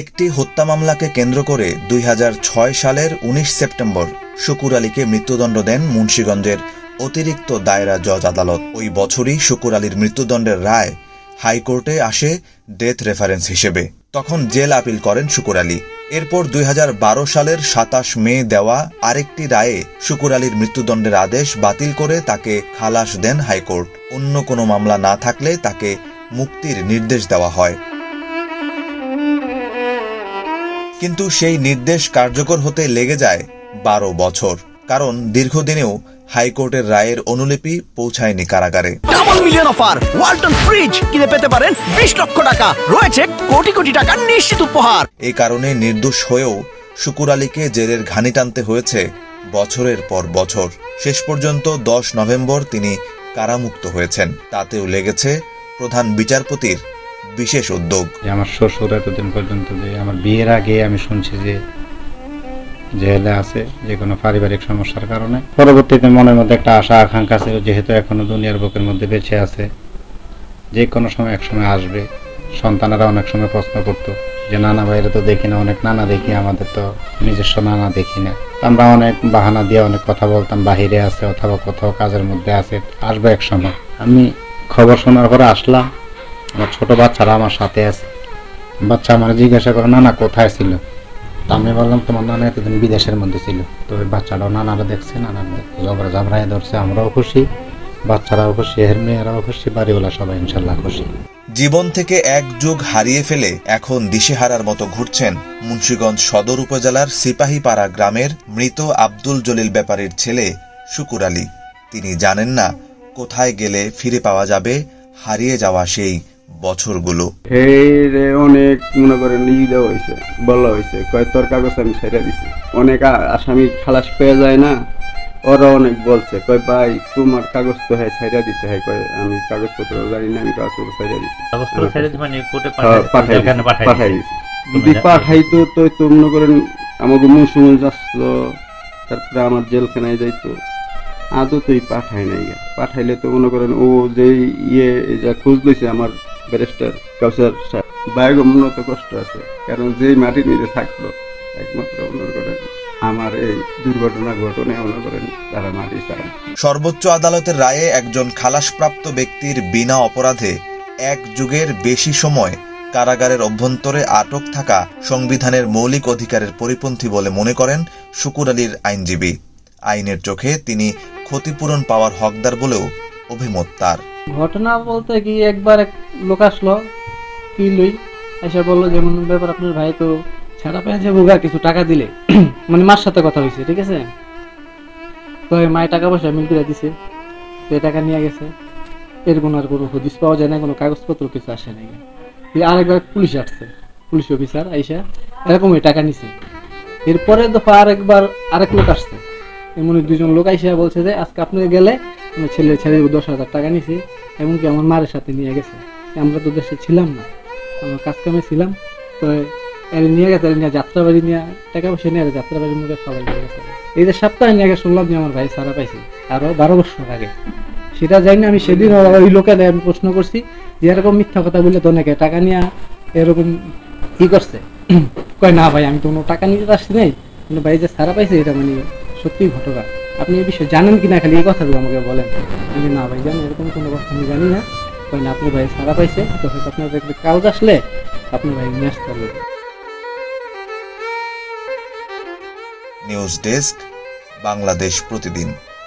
একটি হত্যা মামলাকে কেন্দ্র করে 2006 সালের 19 সেপ্টেম্বর শুকুর আলীকে মৃত্যুদণ্ড দেন মুন্সিগঞ্জের অতিরিক্ত দায়রা জজ আদালত। ওই বছরই শুকুর আলীর মৃত্যুদণ্ডের রায় হাইকোর্টে আসে ডেথ রেফারেন্স হিসেবে। তখন জেল আপিল করেন শুকুর আলী। এরপর 2012 সালের 27 মে দেওয়া আরেকটি রায়ে শুকুর আলীর মৃত্যুদণ্ডের আদেশ বাতিল করে তাকে খালাস দেন হাইকোর্ট। অন্য কোনো মামলা না থাকলে তাকে মুক্তির নির্দেশ দেওয়া হয়। কিন্তু সেই নির্দেশ কার্যকর হতে লেগে যায় 12 বছর, কারণ দীর্ঘদিনেও হাইকোর্টের রায়ের অনুলিপি পৌঁছায়নি কারাগারে। Double million offer, Walton fridge কিনে পেতে পারেন 20 লক্ষ টাকা, রয়েছে কোটি কোটি টাকা নিশ্চিত উপহার। এই কারণে নির্দোষ হয়েও শুকুর আলীকে জেলের ঘানি টানতে হয়েছে বছরের পর বছর। শেষ পর্যন্ত 10 নভেম্বর তিনি কারামুক্ত হয়েছেন। তাতেও লেগেছে প্রধান বিচারপতির বিশেষ উদ্যোগ। আমার শ্বশুর এতদিন পর্যন্ত, যে আমার বিয়ের আগে আমি শুনছি যে জেলে আছে যে কোনো পারিবারিক সমস্যার কারণে। পরবর্তীতে মনের মধ্যে একটা আশা আকাঙ্ক্ষা ছিল, যেহেতু এখনো দুনিয়ার বুকের মধ্যে বেঁচে আছে, যে কোনো সময় এক সময় আসবে। সন্তানেরা অনেক সময় প্রশ্ন করতো যে নানা বাইরে তো দেখি না, অনেক নানা দেখি, আমাদের তো নিজস্ব নানা দেখি না। আমরা অনেক বাহানা দিয়ে অনেক কথা বলতাম, বাহিরে আছে অথবা কোথাও কাজের মধ্যে আছে, আসবে এক সময়। আমি খবর শোনার পরে আসলাম, আমার ছোট বাচ্চারা আমার সাথে আছে। বাচ্চা আমার জিজ্ঞাসা করে নানা কোথায় ছিল, আমি বললাম তোমার নানা এতদিন বিদেশের মধ্যে ছিল। তো ওই বাচ্চাটাও নানারা দেখছে, নানার জাবরায় ধরছে। আমরাও খুশি, বাচ্চারাও খুশি, এর মেয়েরাও খুশি, বাড়িওয়ালা সবাই ইনশাল্লাহ খুশি। জীবন থেকে এক যুগ হারিয়ে ফেলে এখন দিশেহারার মতো ঘুরছেন মুন্সিগঞ্জ সদর উপজেলার সিপাহীপাড়া গ্রামের মৃত আব্দুল জলিল ব্যাপারীর ছেলে শুকুর আলী। তিনি জানেন না কোথায় গেলে ফিরে পাওয়া যাবে হারিয়ে যাওয়া সেই বছরগুলো। অনেক মনে করেন দেওয়া হয়েছে, বলা হয়েছে কয় তোর কাগজ আমি ছেড়ে দিছি। অনেক আসামি খালাস পেয়ে যায় না, ওরা অনেক বলছে কয় ভাই তোমার কাগজ তো হ্যাঁ ছেড়ে দিছে। হ্যাঁ কয় আমি কাগজপত্র জানি না, আমি কাগজপত্র ছেড়ে দিছি, পাঠাই দিছি। যদি পাঠাইতো তো মনে করেন আমাকে মুন্সিগঞ্জ আসলো, তারপরে আমার জেলখানায় যাইতো। আদৌ তো পাঠায় নাই, পাঠাইলে তো মনে করেন ও যে যা খোঁজ লইছে আমার ব্যারিস্টার কাউসার সাহেব, বাইরে মূলত কষ্ট আছে। কারণ যে মাটির নিচে থাকলো একমাত্র মনে করেন আমার এই দুর্ঘটনা ঘটনে মনে করেন তারা মাটি ছাড়া। সর্বোচ্চ আদালতের রায়ে একজন খালাসপ্রাপ্ত ব্যক্তির বিনা অপরাধে 1 যুগের বেশি সময় কারাগারের অভ্যন্তরে আটক থাকা সংবিধানের মৌলিক অধিকারের পরিপন্থী বলে মনে করেন শুকুর আলীর আইনজীবী। আইনের চোখে তিনি ক্ষতিপূরণ পাওয়ার হকদার বলেও অভিমত তার। ঘটনা বলতে কি, একবার এক লোক আসলো কিলই এসে বললো যেমন ব্যাপার আপনার ভাই তো ছাড়া পেয়েছে বোগা, কিছু টাকা দিলে মানে মার সাথে কথা হয়েছে, ঠিক আছে। তো মায়ের টাকা পয়সা মিল করে দিছে, তো টাকা নিয়ে গেছে। এর কোনো আর কোনো হদিস পাওয়া যায় না, কোনো কাগজপত্র কিছু আসে নাই। আরেকবার পুলিশ আসছে, পুলিশ অফিসার আইসা এরকম টাকা নিছে। এরপরে দফা আরেকবার আরেক লোক আসছে, এমন 2জন লোক আইসা বলছে যে আজকে আপনাকে গেলে আমার ছেলের 10,000 টাকা নিছে, এমনকি আমার মায়ের সাথে নিয়ে গেছে। আমরা তো দেশে ছিলাম না, আমরা কাজ কামে ছিলাম। তো এর নিয়ে গেছে, নিয়ে যাত্রাবাড়ি নিয়ে টাকা পয়সা নিয়ে যাত্রাবাড়ির মধ্যে সবাই নিয়ে গেছে। এই যে সপ্তাহে নিয়ে আগে শুনলাম যে আমার ভাই সারা পাইছে আরো 12 বছর আগে। সেটা যাই না, আমি সেদিন ওই লোকের আমি প্রশ্ন করছি যে এরকম মিথ্যা কথা বললে তো অনেকে টাকা নিয়ে এরকম কি করছে। কয় না ভাই আমি তো কোনো টাকা নিতে আসছি নাই, কিন্তু ভাই যে সারা পাইছে এটা মানে সত্যি ঘটনা। আপনি এই বিষয়ে জানেন কিনা, খালি এই কথাগুলো আমাকে বলেন। আমি না ভাই জানি এরকম কোনো কথা আমি জানি না। কয় না আপনার ভাই সারা পাইছে, তো হয়তো আপনার কাগজ আসলে আপনার ভাই নিয়ে আসতে পারবে। নিউজ ডেস্ক, বাংলাদেশ প্রতিদিন।